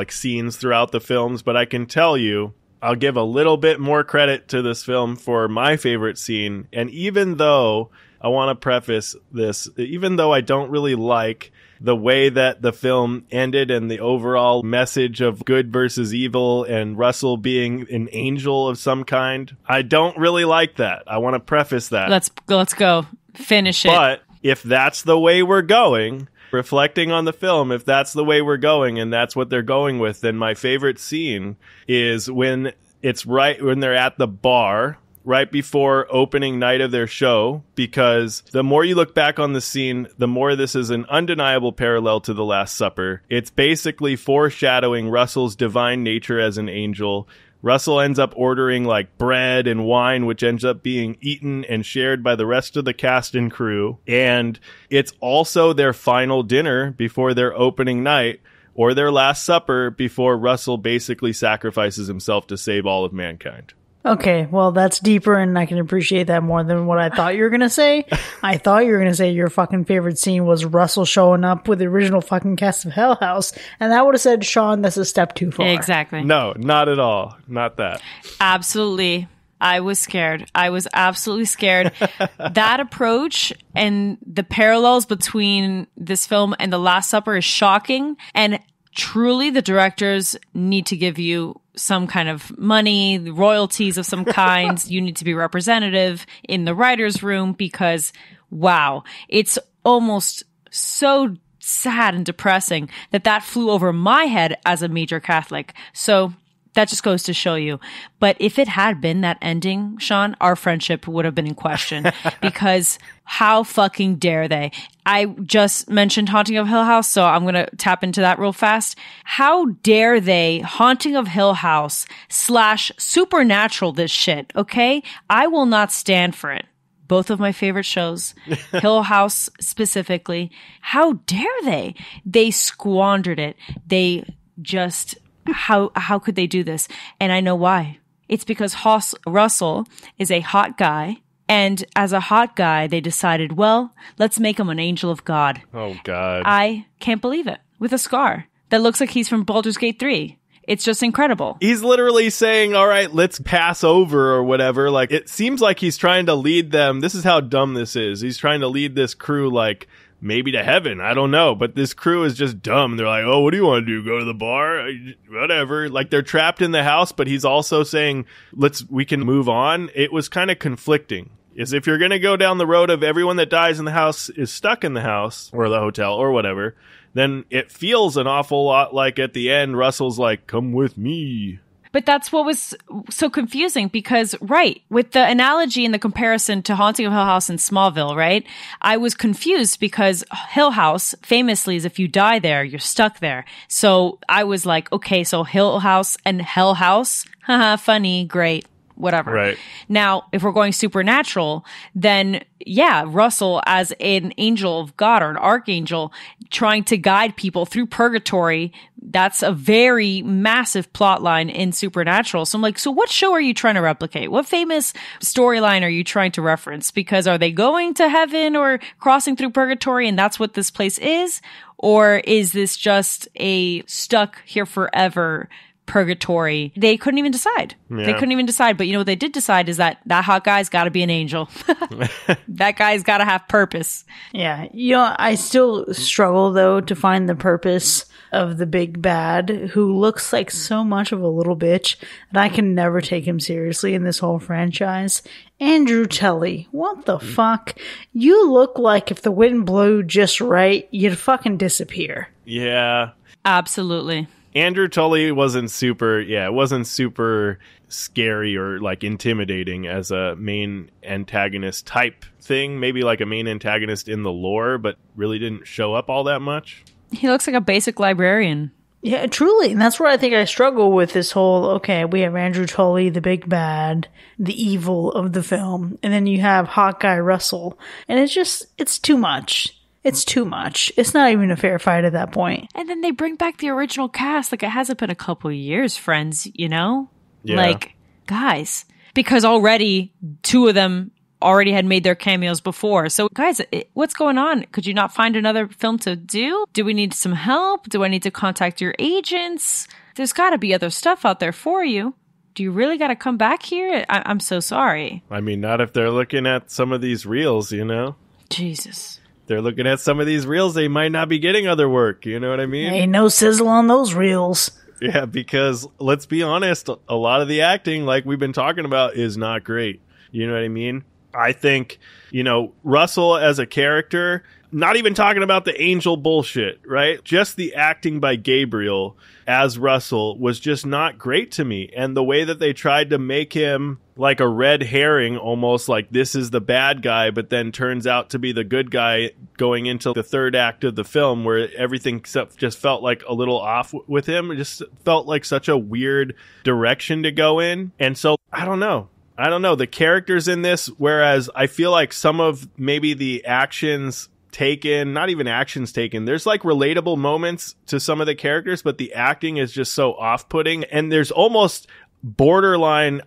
scenes throughout the films, but I can tell you, I'll give a little bit more credit to this film for my favorite scene. And even though I want to preface this, even though I don't really like the way that the film ended and the overall message of good versus evil and Russell being an angel of some kind. I don't really like that. I want to preface that. Let's go. Finish it. But if that's the way we're going, reflecting on the film, if that's the way we're going and that's what they're going with, then my favorite scene is when they're at the bar right before opening night of their show, because the more you look back on the scene, the more this is an undeniable parallel to The Last Supper. It's basically foreshadowing Russell's divine nature as an angel. Russell ends up ordering like bread and wine, which ends up being eaten and shared by the rest of the cast and crew. And it's also their final dinner before their opening night, or their last supper before Russell basically sacrifices himself to save all of mankind. Okay, well, that's deeper, and I can appreciate that more than what I thought you were going to say. I thought you were going to say your fucking favorite scene was Russell showing up with the original fucking cast of Hell House, and that would have said, Sean, that's a step too far. Exactly. No, not at all. Not that. Absolutely. I was scared. I was absolutely scared. That approach and the parallels between this film and The Last Supper is shocking, and truly the directors need to give you some kind of money, royalties of some kind. You need to be representative in the writer's room, because wow, it's almost so sad and depressing that flew over my head as a major Catholic. So that just goes to show you. But if it had been that ending, Sean, our friendship would have been in question, because how fucking dare they? I just mentioned Haunting of Hill House, so I'm going to tap into that real fast. How dare they Haunting of Hill House / Supernatural this shit, okay? I will not stand for it. Both of my favorite shows, Hill House specifically. How dare they? They squandered it. They just... How could they do this? And I know why. It's because Russell is a hot guy. And as a hot guy, they decided, well, let's make him an angel of God. Oh, God. I can't believe it. With a scar that looks like he's from Baldur's Gate 3. It's just incredible. He's literally saying, all right, let's pass over or whatever. Like, it seems like he's trying to lead them. This is how dumb this is. He's trying to lead this crew, like, maybe to heaven. I don't know. But this crew is just dumb. They're like, oh, what do you want to do? Go to the bar? Whatever. Like, they're trapped in the house, but he's also saying, we can move on. It was kind of conflicting. Is if you're going to go down the road of everyone that dies in the house is stuck in the house or the hotel or whatever, then it feels an awful lot like at the end, Russell's like, come with me. But that's what was so confusing, because, right, with the analogy and the comparison to Haunting of Hill House and Smallville, right, I was confused because Hill House famously is if you die there, you're stuck there. So I was like, okay, so Hill House and Hell House, haha, funny, great. Whatever. Right. Now, if we're going supernatural, then yeah, Russell as an angel of God or an archangel trying to guide people through purgatory, that's a very massive plot line in Supernatural. So I'm like, so what show are you trying to replicate? What famous storyline are you trying to reference? Because are they going to heaven or crossing through purgatory and that's what this place is? Or is this just a stuck here forever purgatory? They couldn't even decide. Yeah. They couldn't even decide. But you know what they did decide is that hot guy's got to be an angel. That guy's got to have purpose. Yeah. You know, I still struggle, though, to find the purpose of the big bad, who looks like so much of a little bitch, and I can never take him seriously in this whole franchise. Andrew Tully, what the fuck? You look like if the wind blew just right, you'd fucking disappear. Yeah. Absolutely. Andrew Tully wasn't super scary or like intimidating as a main antagonist type thing. Maybe like a main antagonist in the lore, but really didn't show up all that much. He looks like a basic librarian. Yeah, truly. And that's where I think I struggle with this whole, okay, we have Andrew Tully, the big bad, the evil of the film. And then you have hot guy Russell. And it's too much. It's too much. It's not even a fair fight at that point. And then they bring back the original cast. Like, it hasn't been a couple of years, friends, you know? Yeah. Like, guys. Because already, two of them already had made their cameos before. So, guys, what's going on? Could you not find another film to do? Do we need some help? Do I need to contact your agents? There's got to be other stuff out there for you. Do you really got to come back here? I'm so sorry. I mean, not if they're looking at some of these reels, you know? Jesus. They're looking at some of these reels, they might not be getting other work, you know what I mean? Ain't no sizzle on those reels. Yeah, because let's be honest, a lot of the acting, like we've been talking about, is not great. You know what I mean? I think, you know, Russell as a character, not even talking about the angel bullshit, right? Just the acting by Gabriel as Russell was just not great to me. And the way that they tried to make him like a red herring, almost like this is the bad guy, but then turns out to be the good guy going into the third act of the film, where everything just felt like a little off with him. It just felt like such a weird direction to go in. And so I don't know. The characters in this, whereas I feel like some of maybe the actions taken, not even actions taken, there's like relatable moments to some of the characters, but the acting is just so off-putting. And there's almost borderline,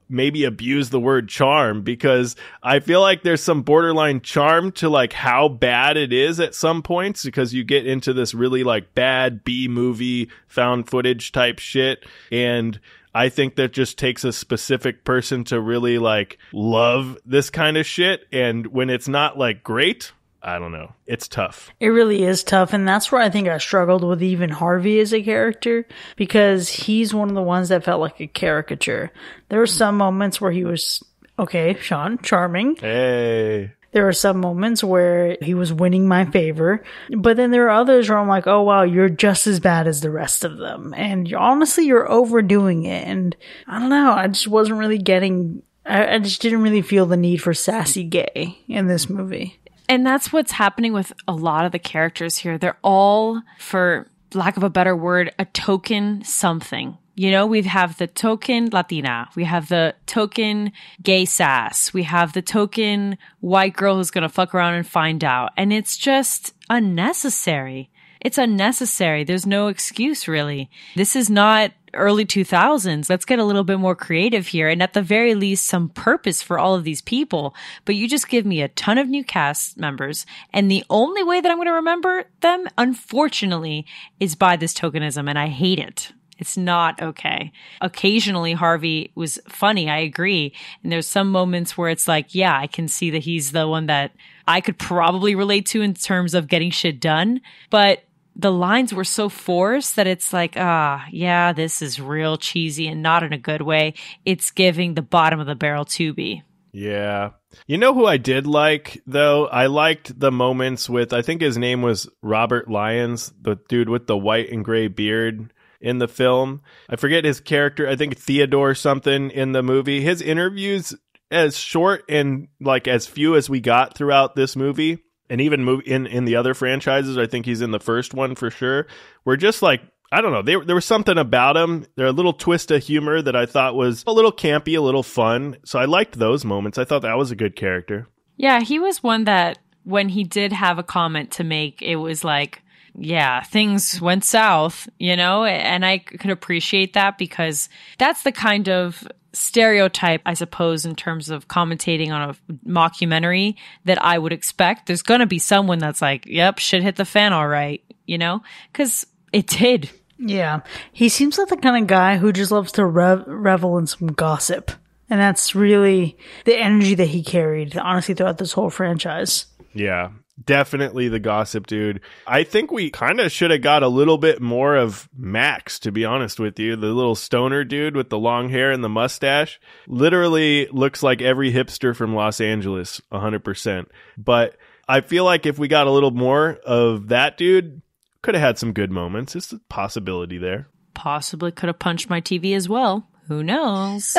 maybe abuse the word charm, because I feel like there's some borderline charm to like how bad it is at some points, because you get into this really like bad B movie found footage type shit. And I think that just takes a specific person to really like love this kind of shit. And when it's not like great, I don't know. It's tough. It really is tough. And that's where I think I struggled with even Harvey as a character, because he's one of the ones that felt like a caricature. There were some moments where he was, okay, Sean, charming. Hey. There were some moments where he was winning my favor. But then there are others where I'm like, oh, wow, you're just as bad as the rest of them. And honestly, you're overdoing it. And I don't know. I just wasn't really getting, I just didn't really feel the need for sassy gay in this movie. And that's what's happening with a lot of the characters here. They're all, for lack of a better word, a token something. You know, we have the token Latina. We have the token gay sass. We have the token white girl who's going to fuck around and find out. And it's just unnecessary. It's unnecessary. There's no excuse, really. This is not early 2000s. Let's get a little bit more creative here, and at the very least some purpose for all of these people. But you just give me a ton of new cast members, and the only way that I'm going to remember them, unfortunately, is by this tokenism, and I hate it. It's not okay. Occasionally Harvey was funny, I agree, and there's some moments where it's like, yeah, I can see that he's the one that I could probably relate to in terms of getting shit done, but the lines were so forced that it's like, yeah, this is real cheesy and not in a good way. It's giving the bottom of the barrel Tubi. Yeah. You know who I did like, though? I liked the moments with, I think his name was Robert Lyons, the dude with the white and gray beard in the film. I forget his character. I think Theodore something in the movie. His interviews, as short and like as few as we got throughout this movie, and even in the other franchises, I think he's in the first one for sure, we're just like, I don't know, there was something about him. There a little twist of humor that I thought was a little campy, a little fun. So I liked those moments. I thought that was a good character. Yeah, he was one that when he did have a comment to make, it was like, yeah, things went south, you know, and I could appreciate that, because that's the kind of stereotype, I suppose, in terms of commentating on a mockumentary that I would expect. There's going to be someone that's like, yep, shit hit the fan all right, you know, because it did. Yeah. He seems like the kind of guy who just loves to revel in some gossip. And that's really the energy that he carried, honestly, throughout this whole franchise. Yeah. Definitely the gossip dude. I think we kind of should have got a little bit more of Max, to be honest with you. The little stoner dude with the long hair and the mustache. Literally looks like every hipster from Los Angeles, 100%. But I feel like if we got a little more of that dude, could have had some good moments. It's a possibility there. Possibly could have punched my TV as well. Who knows?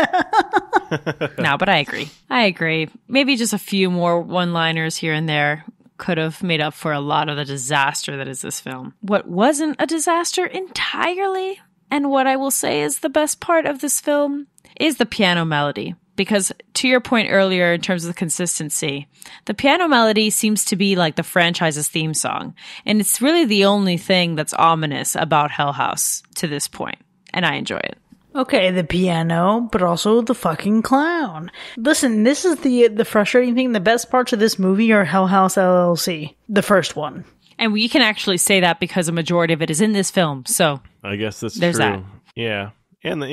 No, but I agree. Maybe just a few more one-liners here and there could have made up for a lot of the disaster that is this film. What wasn't a disaster entirely, and what I will say is the best part of this film, is the piano melody. Because to your point earlier in terms of the consistency, the piano melody seems to be like the franchise's theme song. And it's really the only thing that's ominous about Hell House to this point. And I enjoy it. Okay, the piano, but also the fucking clown. Listen, this is the frustrating thing. The best parts of this movie are Hell House LLC, the first one. And we can actually say that because a majority of it is in this film. So I guess that's there's true. That. Yeah. And,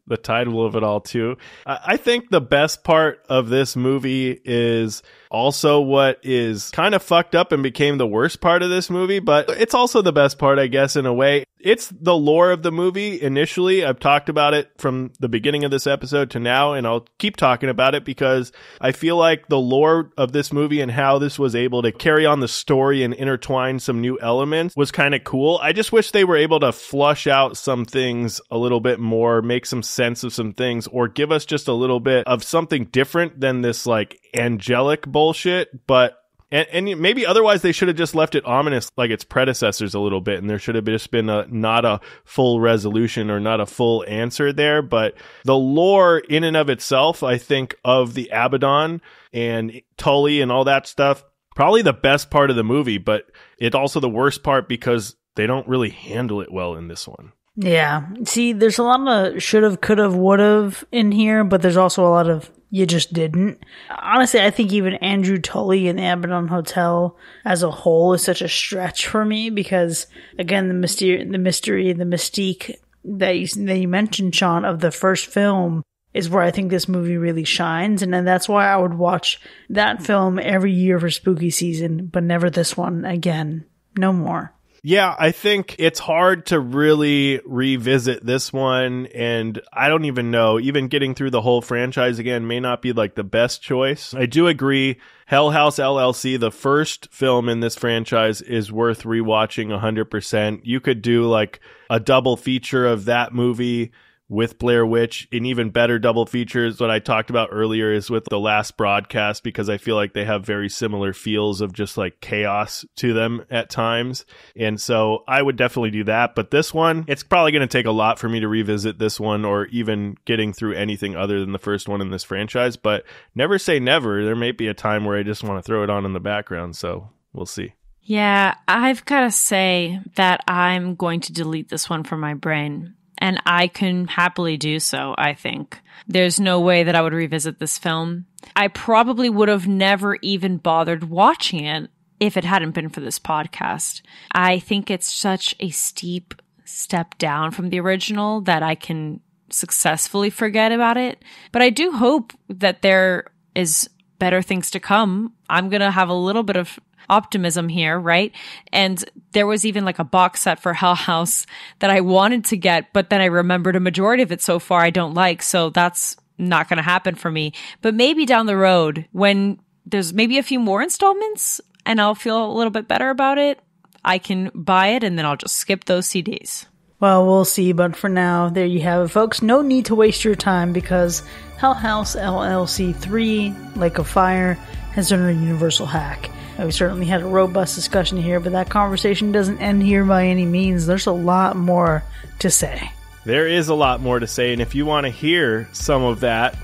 the title of it all too. I think the best part of this movie is also what is kind of fucked up and became the worst part of this movie, but it's also the best part, I guess, in a way. It's the lore of the movie initially. I've talked about it from the beginning of this episode to now, and I'll keep talking about it because I feel like the lore of this movie and how this was able to carry on the story and intertwine some new elements was kind of cool. I just wish they were able to flush out some things a little bit more, make some sense of some things, or give us just a little bit of something different than this like angelic bullshit. But and maybe otherwise they should have just left it ominous like its predecessors a little bit, and there should have just been not a full resolution or not a full answer there. But the lore in and of itself, I think, of the Abaddon and Tully and all that stuff, probably the best part of the movie, but it's also the worst part because they don't really handle it well in this one. Yeah. See, there's a lot of should've, could've, would've in here, but there's also a lot of you just didn't. Honestly, I think even Andrew Tully and the Abaddon Hotel as a whole is such a stretch for me because, again, the mystery, the mystique that you mentioned, Sean, of the first film is where I think this movie really shines. And then that's why I would watch that film every year for spooky season, but never this one again. No more. Yeah, I think it's hard to really revisit this one, and I don't even know, even getting through the whole franchise again may not be like the best choice. I do agree, Hell House LLC, the first film in this franchise, is worth rewatching 100%. You could do like a double feature of that movie with Blair Witch. An even better double feature is what I talked about earlier is with The Last Broadcast, because I feel like they have very similar feels of just like chaos to them at times. And so I would definitely do that. But this one, it's probably going to take a lot for me to revisit this one or even getting through anything other than the first one in this franchise. But never say never. There may be a time where I just want to throw it on in the background. So we'll see. Yeah, I've got to say that I'm going to delete this one from my brain. And I can happily do so, I think. There's no way that I would revisit this film. I probably would have never even bothered watching it if it hadn't been for this podcast. I think it's such a steep step down from the original that I can successfully forget about it. But I do hope that there is better things to come. I'm going to have a little bit of optimism here, right? And there was even like a box set for Hell House that I wanted to get, but then I remembered a majority of it so far I don't like, so that's not going to happen for me. But maybe down the road, when there's maybe a few more installments and I'll feel a little bit better about it, I can buy it and then I'll just skip those CDs. Well, we'll see, but for now, there you have it, folks. No need to waste your time because Hell House LLC 3, Lake of Fire, has done a universal hack. We certainly had a robust discussion here, but that conversation doesn't end here by any means. There's a lot more to say. There is a lot more to say, and if you want to hear some of that,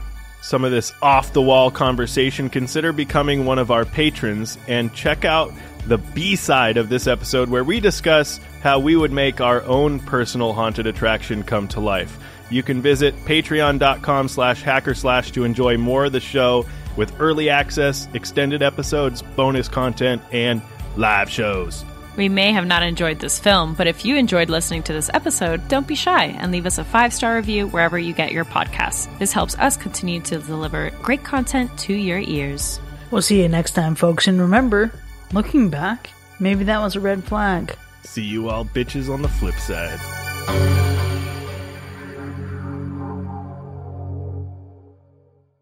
some of this off-the-wall conversation, consider becoming one of our patrons and check out the B-side of this episode where we discuss how we would make our own personal haunted attraction come to life. You can visit patreon.com/hackerslash to enjoy more of the show with early access, extended episodes, bonus content, and live shows. We may have not enjoyed this film, but if you enjoyed listening to this episode, don't be shy and leave us a 5-star review wherever you get your podcasts. This helps us continue to deliver great content to your ears. We'll see you next time, folks. And remember, looking back, maybe that was a red flag. See you all bitches on the flip side.